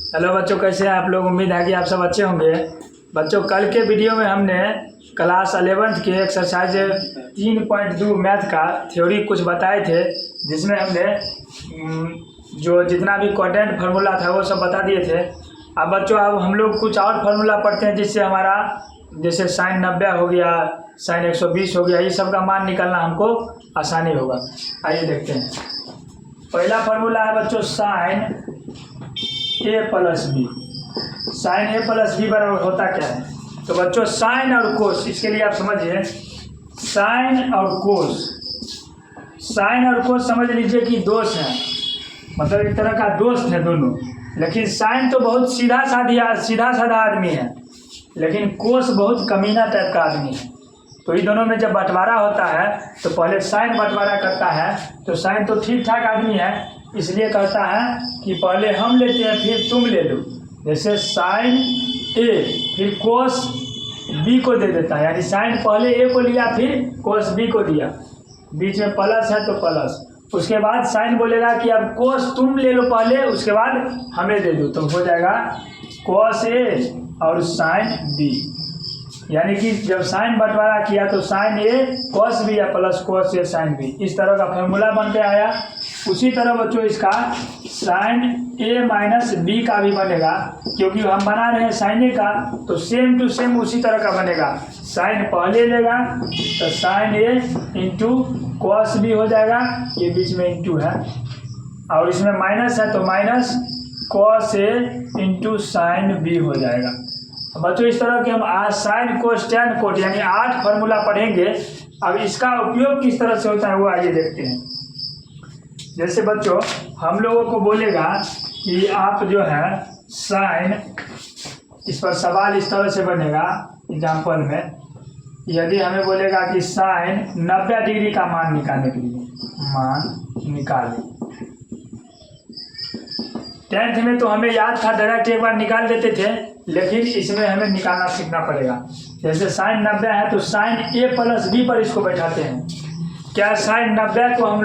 Hello बच्चों, कैसे हैं आप लोग। उम्मीद है कि आप सब अच्छे होंगे। बच्चों, कल के वीडियो में हमने क्लास 11th के एक्सरसाइज 3.2 मैथ का थ्योरी कुछ बताए थे, जिसमें हमने जो जितना भी कोटेंट फार्मूला था वो सब बता दिए थे। अब बच्चों, अब हम लोग कुछ और फार्मूला पढ़ते हैं, जिससे हमारा जैसे sin 90 हो गया, sin 120 हो गया, ये सब का मान निकालना हमको आसानी होगा। आइए देखते हैं। पहला फार्मूला है बच्चों sin a plus B. Sine A plus B बराबर होता क्या है? तो बच्चों, साइन और कोस, इसके लिए आप समझिए, साइन और कोस, साइन और कोस समझ लीजिए कि दोस्त हैं, मतलब एक तरह का दोस्त है दोनों। लेकिन साइन तो बहुत सीधा साधा आदमी है, लेकिन कोस बहुत कमीना टाइप का आदमी है। तो इन दोनों में जब बंटवारा होता है तो पहले साइन बंटवारा करता है, तो साइन तो ठीक ठाक आदमी है, इसलिए कहता है कि पहले हम लेते हैं फिर तुम ले लो। जैसे साइन ए फिर कोस बी को दे देता है, यानी साइन पहले ए को लिया फिर कोस बी को दिया, बीच में प्लस है तो प्लस। उसके बाद साइन बोलेगा कि अब कोस तुम ले लो पहले, उसके बाद हमें दे दो, तो हो जाएगा कोस ए और साइन बी। यानी कि जब साइन बंटवारा किया तो साइन ए कोस बी या प्लस कोस ए साइन बी, इस तरह का फॉर्मूला बन के आया। उसी तरह बच्चों इसका साइन ए माइनस बी का भी बनेगा, क्योंकि हम बना रहे हैं साइन ए का, तो सेम टू सेम उसी तरह का बनेगा। साइन पहले लेगा तो sine A into cos B हो जाएगा, ये बीच में इंटू है, और इसमें माइनस है तो माइनस कोस ए इंटू साइन बी हो जाएगा। बच्चों, इस तरह के हम आज साइन कोस टैन कोट यानी 8 फार्मूला पढ़ेंगे। अब इसका उपयोग किस तरह से होता है वो आइए देखते हैं। जैसे बच्चों, हम लोगों को बोलेगा कि आप जो है साइन, इस पर सवाल इस तरह से बनेगा एग्जाम्पल में, यदि हमें बोलेगा कि साइन 90 डिग्री का मान निकालने के लिए मान निकालें। 10th में तो हमें याद था, डायरेक्ट एक बार निकाल देते थे, लेकिन इसमें हमें निकालना सीखना पड़ेगा। जैसे साइन 90 है तो साइन ए प्लस बी पर इसको बैठाते हैं। क्या साइन 90 को हम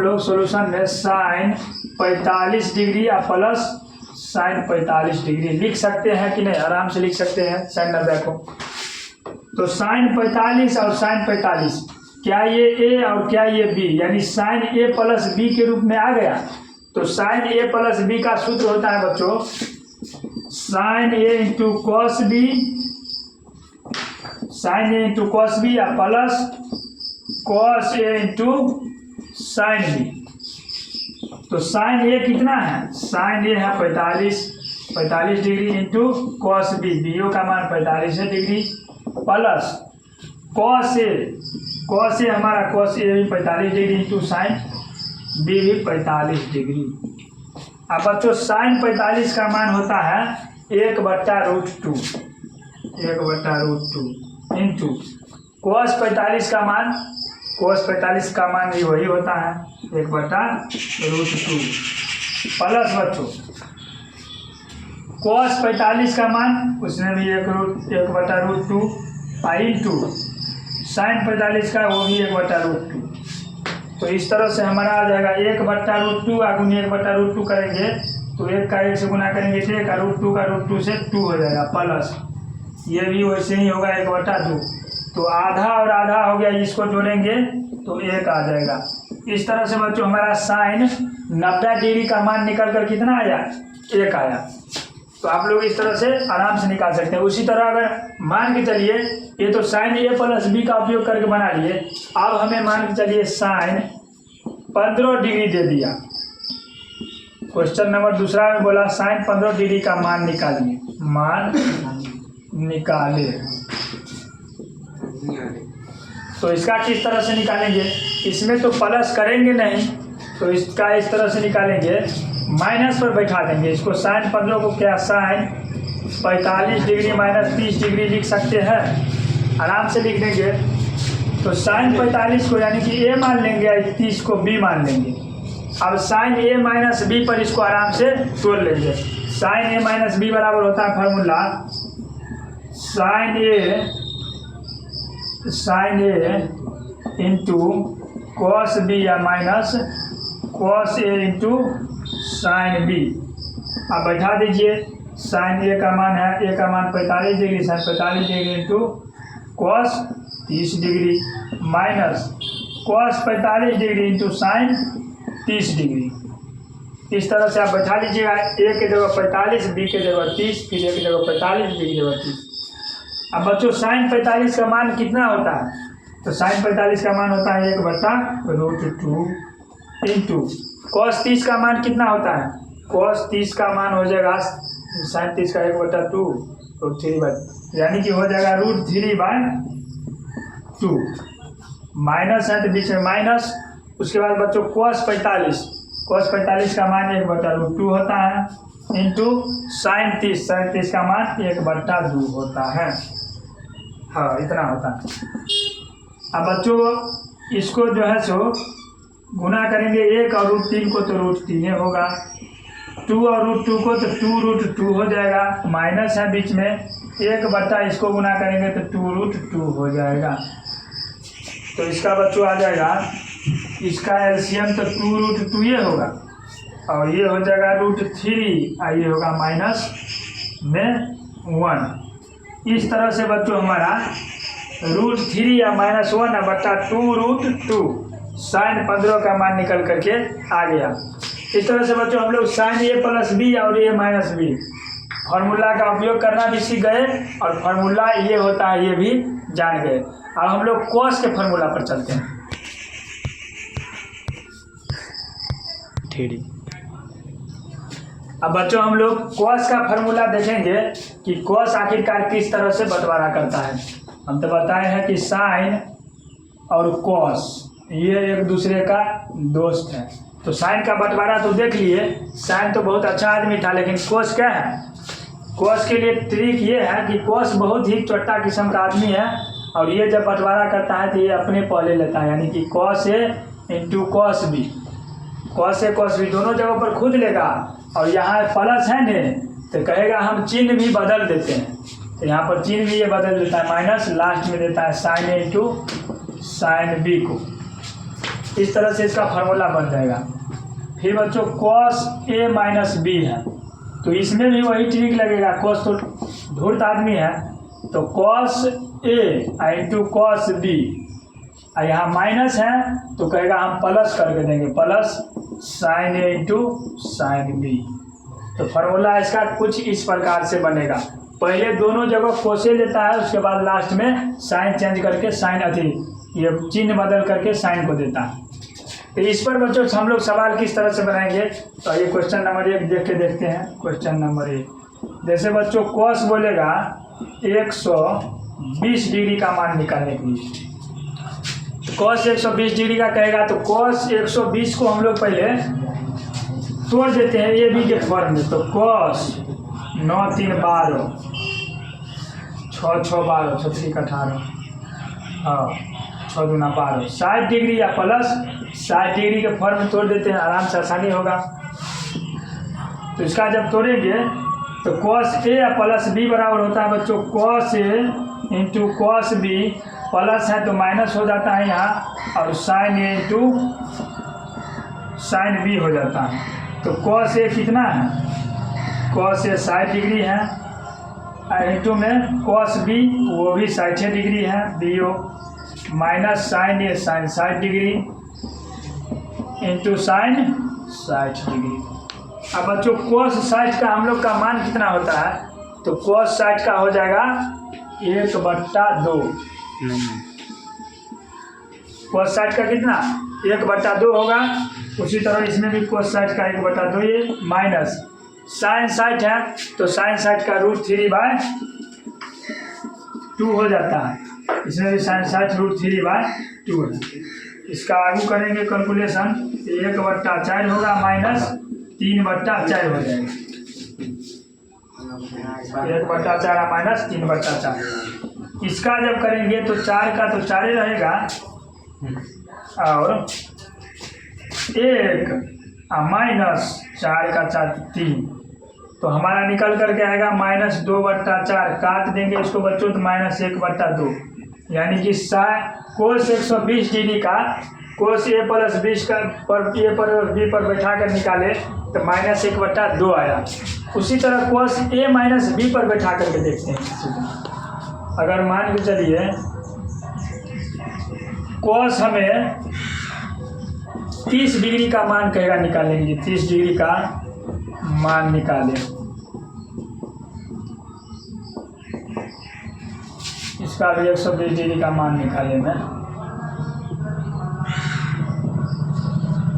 लोग सोल्यूशन में साइन 45 डिग्री या प्लस साइन 45 डिग्री लिख सकते हैं कि नहीं? आराम से लिख सकते हैं साइन 90 को। तो साइन 45 और साइन 45, क्या ये ए और क्या ये बी, यानी साइन ए प्लस बी के रूप में आ गया। तो साइन ए प्लस बी का सूत्र होता है बच्चों sine A into cos B, sine A into cos B या plus cos A into sine B. तो साइन ए कितना है? साइन ए है 45 डिग्री इंटू कॉस बी, बीओ का मान 45 डिग्री, प्लस कॉस ए हमारा कॉस ए भी 45 डिग्री इंटू साइन बी भी 45 डिग्री। अब बच्चों, साइन 45 का मान होता है 1/√2 इंटू कॉस 45 का मान भी वही होता है 1/√2, प्लस बच्चों कॉस 45 का मान उसमें भी 1/√2 इंटू साइन 45 का वो भी 1/√2। तो इस तरह से हमारा आ जाएगा 1/√2 आगुनी 1/√2 करेंगे तो 1 का 1 से गुना करेंगे तो 1 का √2 का √2 से 2 हो जाएगा, प्लस ये भी वैसे ही होगा 1/2। तो आधा और आधा हो गया, इसको जोड़ेंगे तो 1 आ जाएगा। इस तरह से बच्चों हमारा साइन 90 डिग्री का मान निकल कर कितना आया? 1 आया। तो आप लोग इस तरह से आराम से निकाल सकते हैं। उसी तरह अगर मान के चलिए, ये तो साइन ए प्लस बी का उपयोग करके बना लिए, अब हमें मान के चलिए साइन 15 डिग्री दे दिया। क्वेश्चन नंबर दूसरा में बोला साइन 15 डिग्री का मान निकालिए, मान निकाले। तो इसका किस तरह से निकालेंगे? इसमें तो प्लस करेंगे नहीं, तो इसका इस तरह से निकालेंगे, माइनस पर बैठा देंगे इसको। साइन 15 को क्या साइन 45 डिग्री माइनस 30 डिग्री लिख सकते हैं, आराम से लिख देंगे। तो साइन 45 को यानी कि ए मान लेंगे, 30 को बी मान लेंगे। अब साइन ए माइनस बी पर इसको आराम से तोड़ लेंगे। साइन ए माइनस बी बराबर होता है formula sign A into cos B या minus cos A into sine B. अब बैठा दीजिए, साइन ए का मान है, ए का मान 45 degree, sine 45 degree into cos 30 degree minus cos 45 degree into sine 30 degree. इस तरह से आप बैठा लीजिएगा, ए के जगह 45, बी के जगह 30, फिर ए के जगह 45, बी की जगह 30। अब बच्चों साइन 45 का मान कितना होता है? तो साइन 45 का मान होता है 1/√2 इंटू कॉस 30 का मान कितना होता है? कॉस 30 का मान हो जाएगा साइन 30 का 1/2√3 यानी कि हो जाएगा √3/2 माइनस है तो बीच में माइनस। उसके बाद बच्चों cos 45 का मान 1/√2 होता है इंटू साइन 30 का मान 1/2 होता है। हाँ, इतना होता है। अब बच्चों इसको जो है सो गुना करेंगे 1 और √3 को तो √3 होगा, 2 और √2 को तो 2√2 हो जाएगा, माइनस है बीच में 1/, इसको गुना करेंगे तो 2√2 हो जाएगा। तो इसका बच्चों आ जाएगा, इसका एलसीएम तो 2√2 ये होगा और ये हो जाएगा √3 और ये होगा माइनस में 1। इस तरह से बच्चों हमारा √3 या -1/2√2 साइन 15 का मान निकल करके आ गया। इस तरह से बच्चों हम लोग साइन ए प्लस बी और ए माइनस बी फार्मूला का उपयोग करना भी सीख गए और फार्मूला ये होता है ये भी जान गए। अब हम लोग कॉस के फार्मूला पर चलते हैं। अब बच्चों हम लोग कॉस का फार्मूला देखेंगे कि कॉस आखिरकार किस तरह से बंटवारा करता है। हम तो बताए हैं कि साइन और कॉस ये एक दूसरे का दोस्त है। तो साइन का बंटवारा तो देख लिए, साइन तो बहुत अच्छा आदमी था, लेकिन कॉस क्या है? कॉस के लिए ट्रिक ये है कि कॉस बहुत ही छोटा किस्म का आदमी है और ये जब बंटवारा करता है तो ये अपने पहले लेता है, यानी कि cos A into cos B. Cos A cos B दोनों जगहों पर खुद लेगा और यहाँ प्लस है ने तो कहेगा हम चिन्ह भी बदल देते हैं, तो यहाँ पर चिन्ह भी ये बदल देता है, माइनस लास्ट में देता है sine A into sine B को। इस तरह से इसका फार्मूला बन जाएगा। फिर बच्चों कॉस ए माइनस बी है तो इसमें भी वही ट्रिक लगेगा। कॉस तो धूर्त आदमी है तो cos A into cos B, और यहाँ माइनस है तो कहेगा हम प्लस करके देंगे, plus sign A into sine B. तो फार्मूला इसका कुछ इस प्रकार से बनेगा। पहले दोनों जगह कोसे लेता है, उसके बाद लास्ट में साइन चेंज करके साइन ये चिन्ह बदल करके साइन को देता है। तो इस पर बच्चों हम लोग सवाल किस तरह से बनाएंगे, तो ये क्वेश्चन नंबर 1 देख के देखते हैं। क्वेश्चन नंबर 1, जैसे बच्चों कॉस बोलेगा 120 डिग्री का मान निकालने के लिए, कॉस 120 डिग्री का कहेगा तो कॉस 120 को हम लोग पहले तोड़ देते हैं ए बी के फॉर्म में। तो कॉस 9 3 12 6 6 12 6 3 18 हाँ 6 2 12 60 डिग्री या प्लस 60 डिग्री के फॉर्म में तोड़ देते हैं, आराम से आसानी होगा। तो इसका जब तोड़ेंगे तो कॉस ए या प्लस बी बराबर होता है बच्चों cos A into cos B, plus है तो माइनस हो जाता है यहाँ, और sine A into sine B हो जाता है। तो कॉस ए कितना है? कॉस ए 60 डिग्री है, इंटू में कॉस बी वो भी 60 डिग्री है बी ओ, minus sine A sine 60 degree into sine 60 degree. अब बच्चों cos 60 का हम लोग का मान कितना होता है? तो cos 60 का हो जाएगा 1/2। cos 60 का कितना? 1/2 होगा। उसी तरह इसमें भी cos 60 का 1/2 ये माइनस साइन 60 है तो साइन 60 का √3/2 हो जाता है। इसमें भी साइन 60 √3/2 है। इसका आगे करेंगे कैलकुलेशन, 1/4 होगा माइनस 3/4 हो जाएगा। 1/4 माइनस 3/4। इसका जब करेंगे तो 4 का तो 4 रहेगा और 1 माइनस 4 का 4 3, तो हमारा निकल करके आएगा माइनस 2/4। काट देंगे इसको बच्चों तो माइनस 1/2, यानी कि कोस 120 डिग्री का कोस ए प्लस बी का पर ए पर बी पर बैठा कर निकाले तो -1/2 आया। उसी तरह कोस ए माइनस बी पर बैठा करके देखते हैं। अगर मान के चलिए कोस हमें 30 डिग्री का मान कहेगा निकालेंगे, 30 डिग्री का मान निकालें। इसका भी 120 डिग्री का मान निकाले मैं।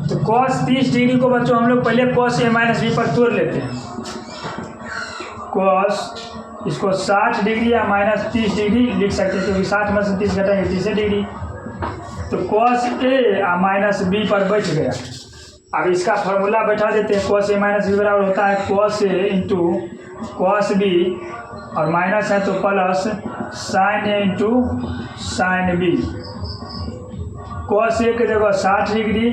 तो cos 30 डिग्री को बच्चों हम लोग पहले cos a माइनस बी पर तोड़ लेते हैं। cos इसको 60 डिग्री या -30 डिग्री लिख सकते हैं, क्योंकि 60 में से 30 घटाएंगे 30 डिग्री। तो cos a माइनस बी पर बैठ गया। अब इसका फॉर्मूला बैठा देते हैं। cos a माइनस बी बराबर होता है cos a into cos b, और माइनस है तो plus sin a into sin b। cos a की जगह 60 degree,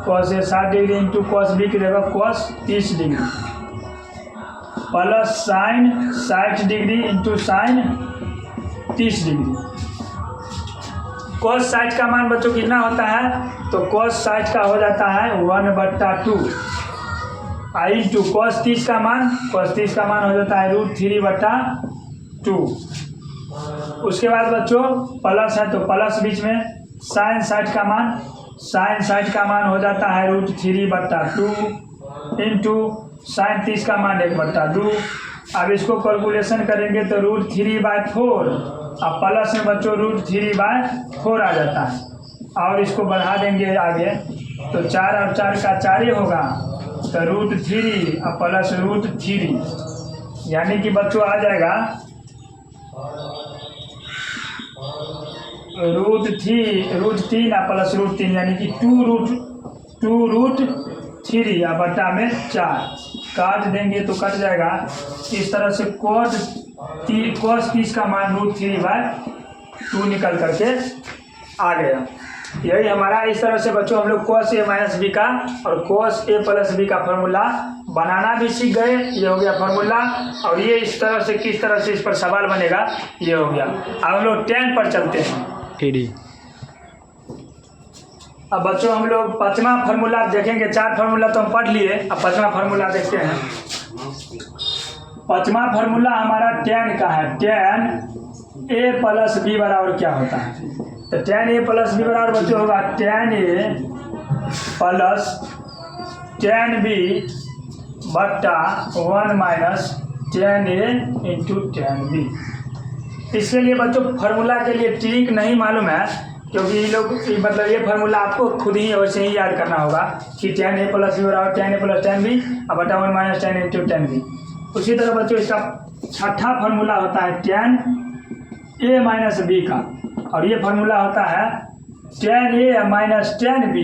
cos a 60 degree into cos b की जगह cos 30 degree, plus sin 60 degree into sin 30 degree. cos 60 का मान बच्चों कितना होता है? तो cos 60 का हो जाता है 1/2 इंटू cos 30 का मान, cos 30 का मान हो जाता है √3/2। उसके बाद बच्चों प्लस है तो प्लस बीच में sin 60 का मान, sin 60 का मान हो जाता है √3/2 इंटू sin 30 का मान 1/2। अब इसको कैलकुलेशन करेंगे तो √3/4, अब प्लस में बच्चों √3/4 आ जाता है। और इसको बढ़ा देंगे आगे तो 4 और 4 का 4 ही होगा, तो √3 और प्लस √3, यानी कि बच्चों आ जाएगा √3 और प्लस √3, यानी कि 2√3 या बट्टा में 4 काट देंगे तो कट जाएगा। इस तरह से cos 30 का मान √3/2 निकल करके आ गया। यही हमारा, इस तरह से बच्चों हम लोग cos a माइनस बी का और cos a प्लस बी का फार्मूला बनाना भी सीख गए। ये हो गया फार्मूला, और ये इस तरह से किस तरह से इस पर सवाल बनेगा ये हो गया। अब हम लोग 10 पर चलते हैं। अब बच्चों हम लोग 5वां फार्मूला देखेंगे। 4 फार्मूला तो हम पढ़ लिए, अब 5वां फार्मूला देखते हैं। 5वां फार्मूला हमारा tan का है। tan a प्लस बी बराबर क्या होता है? तो tan a प्लस बी बराबर बच्चों होगा tan a plus tan b बट्टा 1 minus tan a into tan b। इसके लिए बच्चों फार्मूला के लिए ट्रिक नहीं मालूम है, क्योंकि ये लोग मतलब ये फार्मूला आपको खुद ही वैसे ही याद करना होगा कि tan a प्लस बी बराबर tan a plus tan b बटा 1 minus tan a into tan b। उसी तरह बच्चों इसका 6ठा फार्मूला होता है tan a माइनस बी का, और ये फार्मूला होता है tan a minus tan b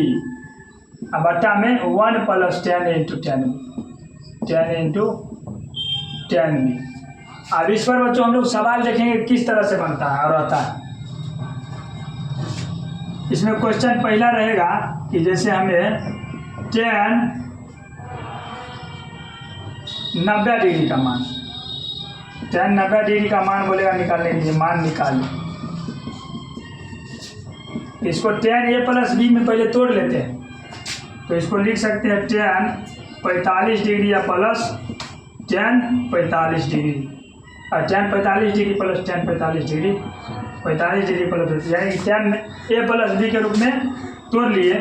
बटा में 1 plus tan a into tan b, tan a into tan b। अब इस पर बच्चों हम लोग सवाल देखेंगे किस तरह से बनता है और आता है। इसमें क्वेश्चन पहला रहेगा कि जैसे हमें tan 90 डिग्री का मान, tan 90 डिग्री का मान बोलेगा निकालने के लिए, मान निकालें। इसको tan a प्लस बी में पहले तोड़ लेते हैं, तो इसको लिख सकते हैं tan 45 डिग्री या plus tan 45 degree, tan 45 degree plus tan 45 degree, 45 degree plus, यानी tan a प्लस बी के रूप में तोड़ लिए।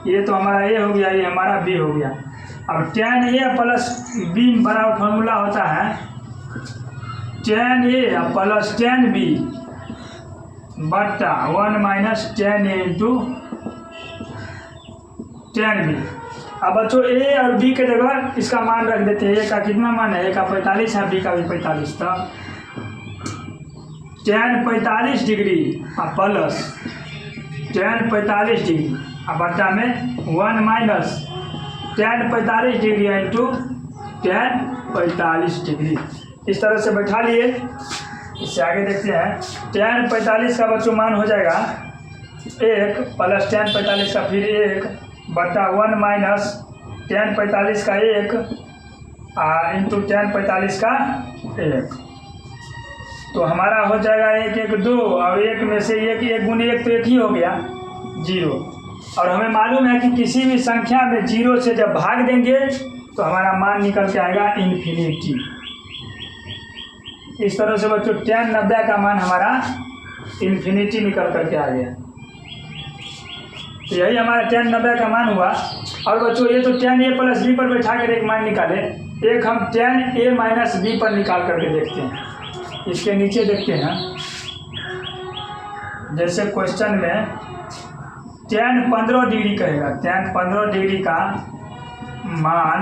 ये तो हमारा a हो गया, ये हमारा b हो गया। अब tan a प्लस b बराबर फार्मूला होता है tan a plus tan b बट्टा 1 minus tan a into tan b। अब बच्चों a और b के जगह इसका मान रख देते हैं। a का कितना मान है? a का 45 है, b का भी 45 था। tan 45 degree plus tan 45 degree बट्टा में 1 minus tan 45 degree into tan 45 degree. इस तरह से बैठा लिए। इससे आगे देखते हैं। tan 45 का बच्चों मान हो जाएगा 1 प्लस tan 45 का फिर 1 बटा 1 माइनस tan 45 का 1 इंटू tan 45 का 1। तो हमारा हो जाएगा 1 1 2, और 1 में से 1 1 गुने 1 तो 1 ही हो गया 0। और हमें मालूम है कि किसी भी संख्या में 0 से जब भाग देंगे तो हमारा मान निकल के आएगा इन्फिनिटी। इस तरह से बच्चों tan 90 का मान हमारा इन्फिनिटी निकल करके आ गया। तो यही हमारा tan 90 का मान हुआ। और बच्चों ये तो tan a प्लस b पर बैठा कर एक मान निकाले, एक हम tan a माइनस b पर निकाल करके देखते हैं। इसके नीचे देखते हैं, जैसे क्वेश्चन में tan 15 डिग्री कहेगा, tan 15 डिग्री का मान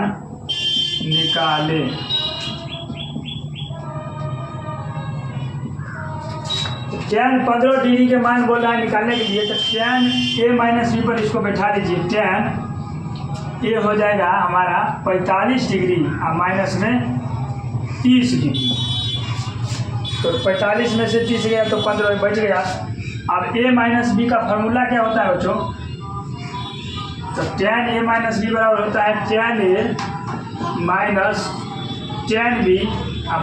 निकाले। tan 15 डिग्री के मान बोल रहा है निकालने के लिए, तो tan a माइनस b पर इसको बैठा दीजिए। tan a हो जाएगा हमारा 45 डिग्री और माइनस में 30 डिग्री, तो 45 में से 30 गया तो 15 बच गया। अब a माइनस b का फॉर्मूला क्या होता है बच्चों? तो tan a माइनस b बराबर होता है tan a minus tan b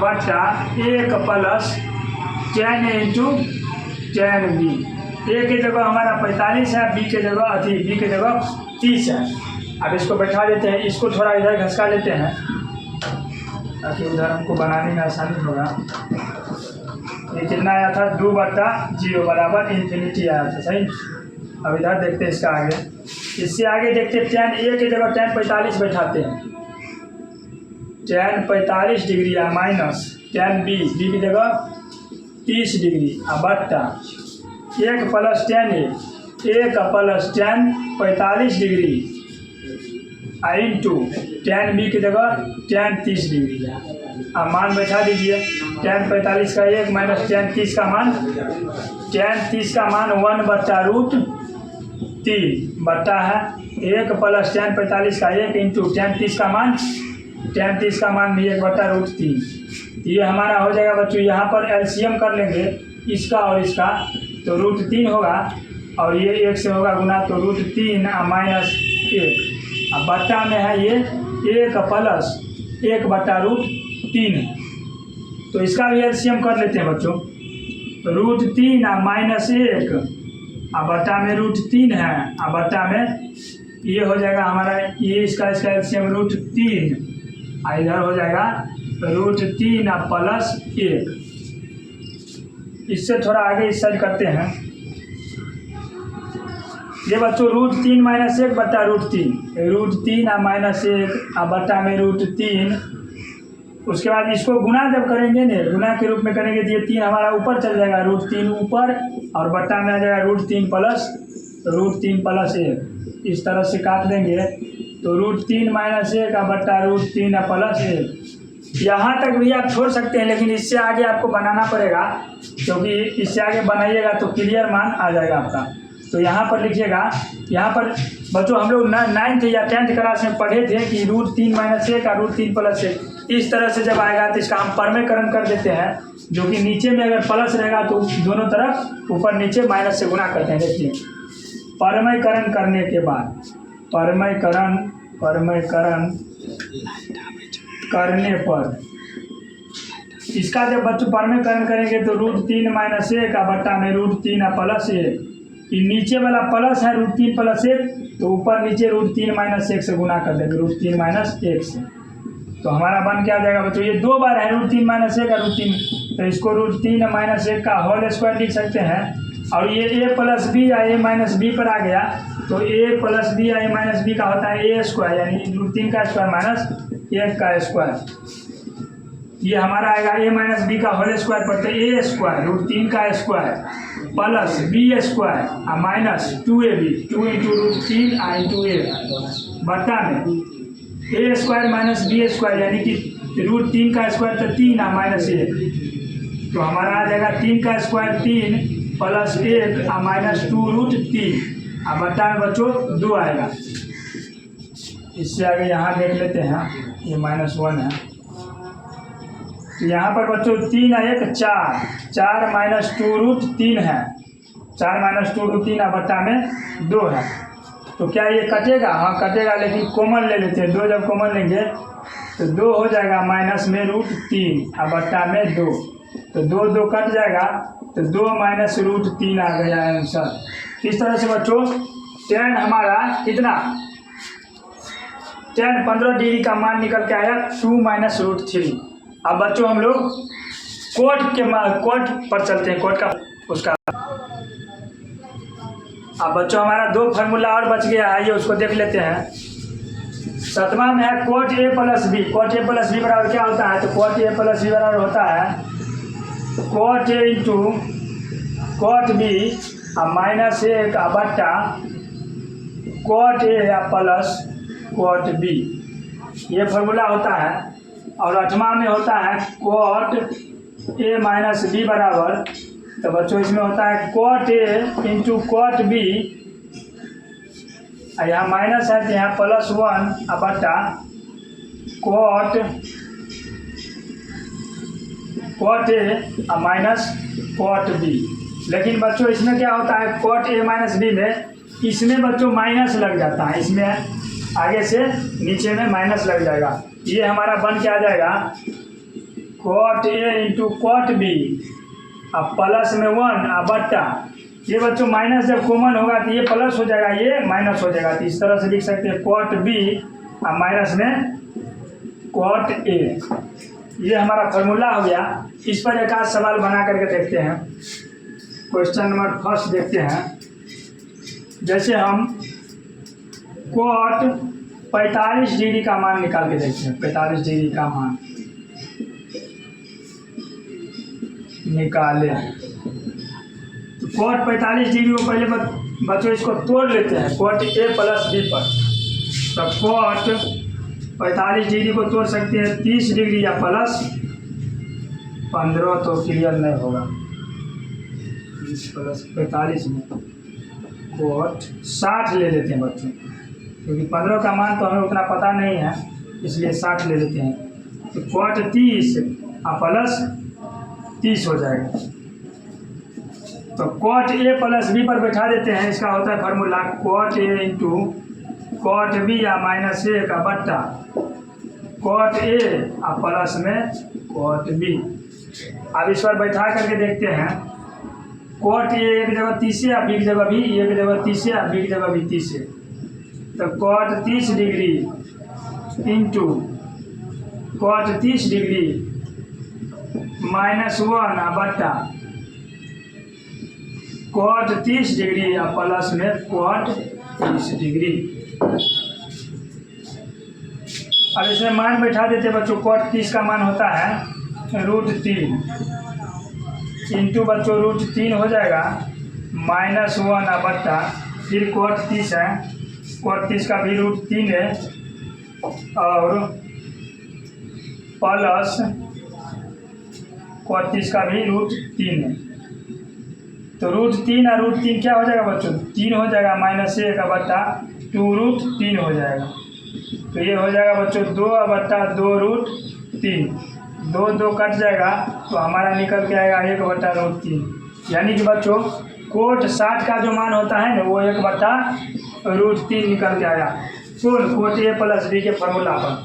बटा 1 plus tan a into tan b। a की जगह हमारा 45 है, b के जगह 30 है। अब इसको बैठा देते हैं, इसको थोड़ा इधर घसका लेते हैं ताकि उधर हमको बनाने में आसानी होगा। ये कितना आया था? 2/0 बराबर इन्फिनिटी आया था, सही। अब इधर देखते हैं इसका आगे, इससे आगे देखते हैं tan a की जगह tan 45 बैठाते हैं। tan 45 degree minus tan b की जगह 30 डिग्री बट्टा 1 plus tan a, 1 plus tan 45 degree into tan b की जगह tan 30 डिग्री। अब मान बैठा दीजिए, tan 45 का 1 माइनस tan 30 का मान, tan 30 का मान 1/√3 बट्टा है 1 प्लस tan 45 का 1 इंटू tan 30 का मान, tan 30 का मान भी 1/√3। ये हमारा हो जाएगा बच्चों। यहाँ पर एलसीएम कर लेंगे इसका और इसका, तो √3 होगा और ये 1 से होगा गुना, तो √3 माइनस 1। अब बट्टा में है ये 1 प्लस 1/√3 है, तो इसका भी एलसीएम कर लेते हैं बच्चों। √3 माइनस 1 बट्टा में √3 है, बट्टा में ये हो जाएगा हमारा, ये इसका एलसीएम √3 इधर हो जाएगा √3 प्लस 1। इससे थोड़ा आगे इस साइड करते हैं। ये बच्चों √3 माइनस 1 बट्टा √3, √3 माइनस 1 बट्टा में √3। उसके बाद इसको गुना जब करेंगे ना, गुना के रूप में करेंगे तो ये 3 हमारा ऊपर चल जाएगा, √3 ऊपर, और बट्टा में आ जाएगा √3 प्लस 1। इस तरह से काट देंगे तो √3 माइनस 1 बट्टा √3 प्लस 1। यहाँ तक भी आप छोड़ सकते हैं, लेकिन इससे आगे आपको बनाना पड़ेगा, क्योंकि इससे आगे बनाइएगा तो क्लियर मान आ जाएगा आपका। तो यहाँ पर लिखिएगा, यहाँ पर बच्चों हम लोग 9th या 10th क्लास में पढ़े थे कि √3 माइनस 1 और √3 प्लस 1। इस तरह से जब आएगा तो इसका हम परमेकरण कर देते हैं, जो कि नीचे में अगर प्लस रहेगा तो दोनों तरफ ऊपर नीचे माइनस से गुना करते हैं। देखिए परमेकरण करने के बाद, परमेकरण करने पर इसका जब बच्चों परमेकरण करेंगे तो √3 माइनस 1 बट्टा में √3 प्लस 1। ये नीचे वाला प्लस है √3 प्लस 1, तो ऊपर नीचे √3 माइनस 1 से गुना कर देंगे, √3 माइनस 1 से। तो हमारा बन क्या जाएगा बच्चों? ये 2 बार है √3 माइनस 1 और √3, तो इसको √3 माइनस 1 का होल स्क्वायर लिख सकते हैं। और ये a प्लस बी या a माइनस बी पर आ गया, तो a प्लस बी या a माइनस बी का होता है a स्क्वायर, यानी √3 का स्क्वायर माइनस 1 का स्क्वायर। ये हमारा आएगा a माइनस बी का होल स्क्वायर पड़ते a स्क्वायर √3 का square plus b square minus 2ab, 2 into √3 into a बट्टा में a square minus b square, यानी कि √3 का स्क्वायर तो 3 माइनस 1, तो हमारा आ जाएगा 3 का स्क्वायर 3 प्लस 1 माइनस 2√3 बट्टा में बच्चों 2 आएगा। इससे आगे यहाँ देख लेते हैं, ये -1 है, तो यहाँ पर बच्चों 3 है 1 4, 4 माइनस 2√3 है, 4 माइनस 2√3 बट्टा में 2 है। तो क्या ये कटेगा? हाँ कटेगा, लेकिन कॉमन ले लेते हैं। 2 जब कॉमन लेंगे तो 2 हो जाएगा माइनस में √3 बट्टा में 2, तो 2 कट जाएगा, तो 2 माइनस √3 आ गया आंसर। इस तरह से बच्चों टेन हमारा कितना, टेन 15 डिग्री का मान निकल के आया 2 माइनस रूट 3। अब बच्चों हम लोग कोट पर चलते हैं, कोट का उसका। अब बच्चों हमारा 2 फार्मूला और बच गया है, ये उसको देख लेते हैं। 7वां में है cot A plus B. Cot A plus B बराबर क्या होता है, तो कोट ए प्लस बी बराबर होता है cot A into cot B minus 1 बट्टा cot A plus cot B, ये फार्मूला होता है। और 8वां में होता है कोट ए माइनस बी बराबर, तो बच्चों इसमें होता है cot A into cot B, यहाँ माइनस है तो यहाँ +1 बट्टा cot A minus cot B. लेकिन बच्चों इसमें क्या होता है, कोट ए माइनस बी में इसमें बच्चों माइनस लग जाता है, इसमें आगे से नीचे में माइनस लग जाएगा। ये हमारा बन के आ जाएगा cot A into cot B plus में 1 बट्टा, ये बच्चों माइनस जब कॉमन होगा तो ये प्लस हो जाएगा, ये माइनस हो जाएगा। तो इस तरह से लिख सकते हैं कोट बी माइनस में कोट ए, ये हमारा फार्मूला हो गया। इस पर एक आध सवाल बना करके देखते हैं। क्वेश्चन नंबर फर्स्ट देखते हैं। जैसे हम कोट 45 डिग्री का मान निकाल के देखते हैं, 45 डिग्री का मान निकाले। तो कोट 45 डिग्री को पहले बच्चों इसको तोड़ लेते हैं कोट ए प्लस बी पर। तो कोट 45 डिग्री को तोड़ सकते हैं 30 डिग्री या प्लस 15, तो क्लियर नहीं होगा। 30 प्लस 45 में कोट 60 ले लेते हैं बच्चों, क्योंकि 15 का मान तो हमें उतना पता नहीं है, इसलिए 60 ले लेते हैं। तो कोट 30 प्लस 30 हो जाएगा। तो कोट ए प्लस बी पर बैठा देते हैं। इसका होता है formula cot A into cot B minus 1 बट्टा कोट ए प्लस में कोट बी। अब इस पर बैठा करके देखते हैं। कोट ए एक जगह 30 है, बी की जगह भी एक जगह 30 है, बी की जगह भी 30 है। तो cot 30 degree into cot 30 degree minus 1 बट्टा कोट 30 डिग्री प्लस में कोट 30 डिग्री। अब इसमें मान बैठा देते बच्चों। कोट 30 का मान होता है √3 इंटू बच्चों √3 हो जाएगा माइनस 1 बट्टा, फिर कोट 30 है, कोट 30 का भी √3 है, और प्लस कोट 30 का भी √3 है। तो √3 और √3 क्या हो जाएगा बच्चों, 3 हो जाएगा, माइनस 1 बट्टा 2√3 हो जाएगा। तो ये हो जाएगा बच्चों 2 बट्टा 2√3, 2 कट जाएगा, तो हमारा निकल के आएगा 1 बट्टा √3। यानी कि बच्चों कोट 60 का जो मान होता है ना, वो 1 बट्टा √3 निकल के आया कोट ए प्लस बी के फार्मूला पर।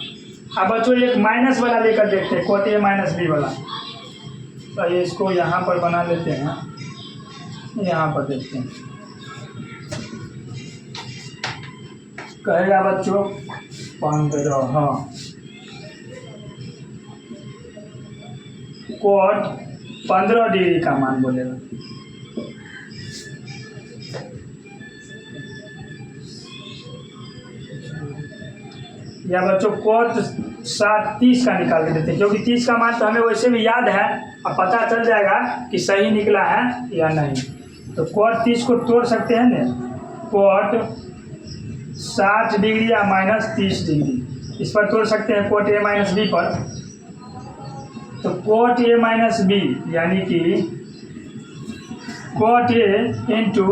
अब बच्चों एक माइनस वाला लेकर देखते हैं, कोट ए माइनस बी वाला। तो ये इसको यहाँ पर बना लेते हैं, यहाँ पर देखते हैं। कहेगा बच्चों 15, हाँ, कोट 15 डिग्री का मान बोलेगा। या बच्चों कोट 30 का निकाल के देते हैं, क्योंकि 30 का मान तो हमें वैसे भी याद है, अब पता चल जाएगा कि सही निकला है या नहीं। तो कोट 30 को तोड़ सकते हैं ना, कोट 60 डिग्री या माइनस 30 डिग्री, इस पर तोड़ सकते हैं कोट ए माइनस बी पर। तो कोट ए माइनस बी यानी कि cot A into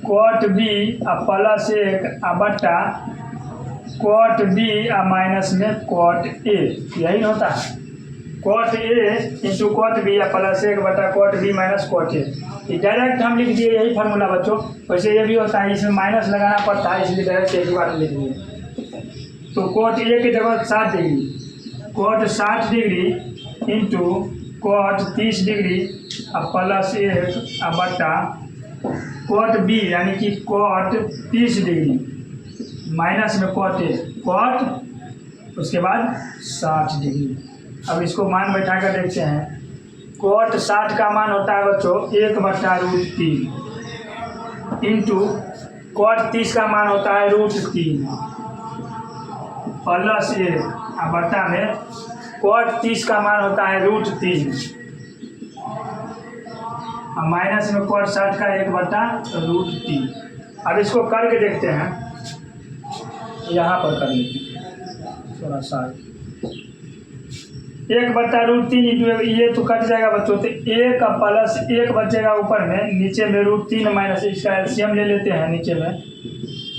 cot B plus 1 बट्टा कोट बी माइनस में कोट ए, यही होता है। Cot A into cot B plus 1 बटा cot B minus cot A, direct हम लिख दिए, यही फार्मूला बच्चों। वैसे ये भी होता है, इसमें माइनस लगाना पड़ता है, इसलिए डायरेक्ट एक बार लिख दिए। तो कोट ए की जगह 60 degree, cot 60 degree into cot 30 degree plus 1 बटा कॉट बी यानी कि कॉट 30 डिग्री माइनस में कॉट ए, कॉट उसके बाद 60 डिग्री। अब इसको मान बैठा कर देखते हैं। कॉट 60 का मान होता है बच्चों 1/√3 इंटू कॉट 30 का मान होता है √3 प्लस 1 बट्टा में कॉट 30 का मान होता है √3 और माइनस में कॉट 60 का 1/√3। अब इसको करके देखते हैं, यहाँ पर कर लेते हैं थोड़ा सा 1/√3 इंटू ये तो कट जाएगा बच्चों, तो 1 प्लस 1 बचेगा ऊपर में, नीचे में √3 माइनस इसका एलसीएम ले लेते हैं, नीचे में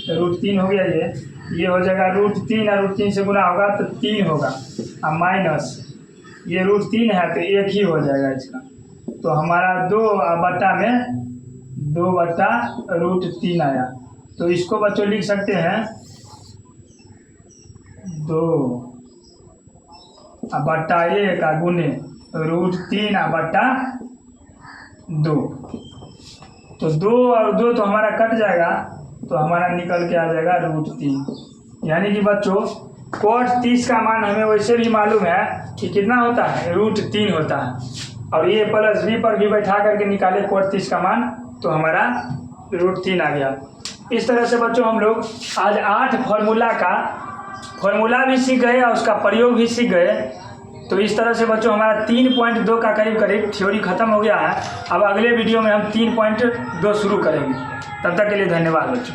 √3 हो गया, ये हो जाएगा √3 और √3 से गुना होगा तो 3 होगा और माइनस ये √3 है तो 1 ही हो जाएगा इसका, तो हमारा 2/√3 आया। तो इसको बच्चों लिख सकते हैं 2/1 गुने √3/2। तो 2 और 2 तो हमारा कट जाएगा, तो हमारा निकल के आ जाएगा √3। यानी कि बच्चों कॉट 30 का मान हमें वैसे भी मालूम है कि कितना होता है, √3 होता है, और ये प्लस बी पर भी बैठा करके निकाले कॉट 30 का मान तो हमारा √3 आ गया। इस तरह से बच्चों हम लोग आज 8 फॉर्मूला भी सीख गए और उसका प्रयोग भी सीख गए। तो इस तरह से बच्चों हमारा 3.2 का करीब थ्योरी खत्म हो गया है। अब अगले वीडियो में हम 3.2 शुरू करेंगे। तब तक के लिए धन्यवाद बच्चों।